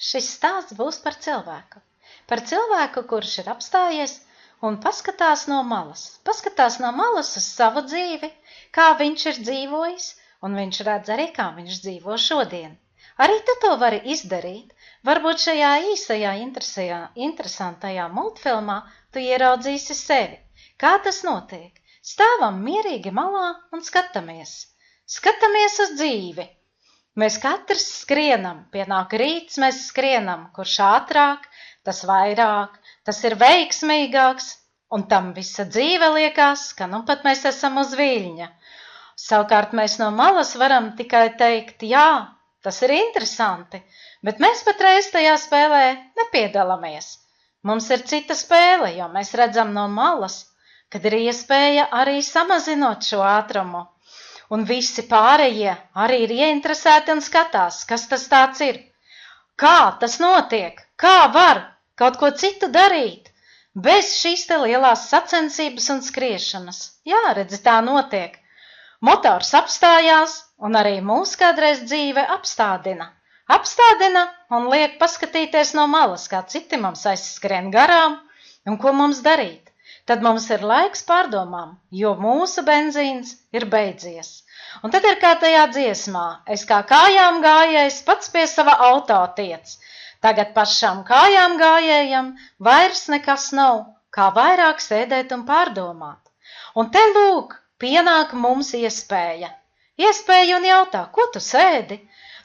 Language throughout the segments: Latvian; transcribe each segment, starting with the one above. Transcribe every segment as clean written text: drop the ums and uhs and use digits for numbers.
Šis stāsts būs par cilvēku. Par cilvēku, kurš ir apstājies un paskatās no malas. Paskatās no malas uz savu dzīvi, kā viņš ir dzīvojis, un viņš redz arī, kā viņš dzīvo šodien. Arī tu to vari izdarīt. Varbūt šajā īsajā, interesantajā multfilmā tu ieraudzīsi sevi. Kā tas notiek? Stāvam mierīgi malā un skatāmies. Skatāmies uz dzīvi. Mēs katrs skrienam, pienāk rīts, mēs skrienam, kurš ātrāk, tas vairāk, tas ir veiksmīgāks, un tam visa dzīve liekas, ka nu pat mēs esam uz viļņa. Savukārt mēs no malas varam tikai teikt, jā, tas ir interesanti, bet mēs patreiz tajā spēlē nepiedalāmies. Mums ir cita spēle, jo mēs redzam no malas, kad ir iespēja arī samazinot šo ātrumu. Un visi pārējie arī ir ieinteresēti un skatās, kas tas tāds ir. Kā tas notiek? Kā var kaut ko citu darīt? Bez šīs te lielās sacensības un skriešanas. Jā, redzi, tā notiek. Motors apstājās un arī mūs kādreiz dzīve apstādina. Apstādina un liek paskatīties no malas, kā citi mums aizskrien garām un ko mums darīt. Tad mums ir laiks pārdomām, jo mūsu benzīns ir beidzies. Un tad ir kā tajā dziesmā, es kā kājām gājējs pats pie sava auto tiec. Tagad pašam kājām gājējam vairs nekas nav, kā vairāk sēdēt un pārdomāt. Un te lūk, pienāk mums iespēja. Iespēja un jautā, ko tu sēdi?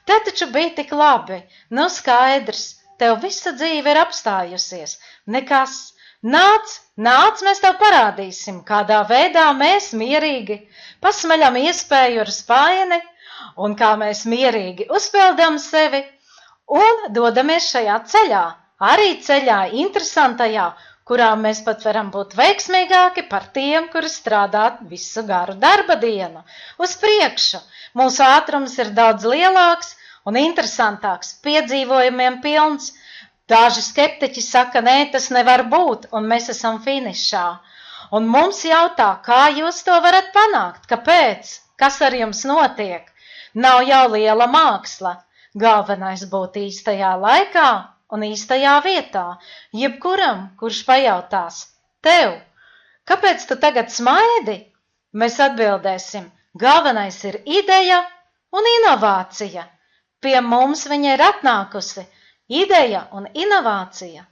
Te taču bija tik labi, nu skaidrs, tev visa dzīve ir apstājusies, nekas. Nāc, mēs tev parādīsim, kādā veidā mēs mierīgi pasmaļam iespēju ar spaini un kā mēs mierīgi uzpeldam sevi un dodamies šajā ceļā, arī ceļā interesantajā, kurā mēs pat varam būt veiksmīgāki par tiem, kuri strādā visu garu darba dienu. Uz priekšu mūsu ātrums ir daudz lielāks un interesantāks, piedzīvojumiem pilns. Daži skeptiķi saka, nē, tas nevar būt, un mēs esam finišā. Un mums jautā, kā jūs to varat panākt, kāpēc, kas ar jums notiek? Nav jau liela māksla. Galvenais būt īstajā laikā un īstajā vietā, jebkuram, kurš pajautās tev, kāpēc tu tagad smaidi? Mēs atbildēsim, galvenais ir ideja un inovācija. Pie mums viņa ir atnākusi. Ideja un inovācija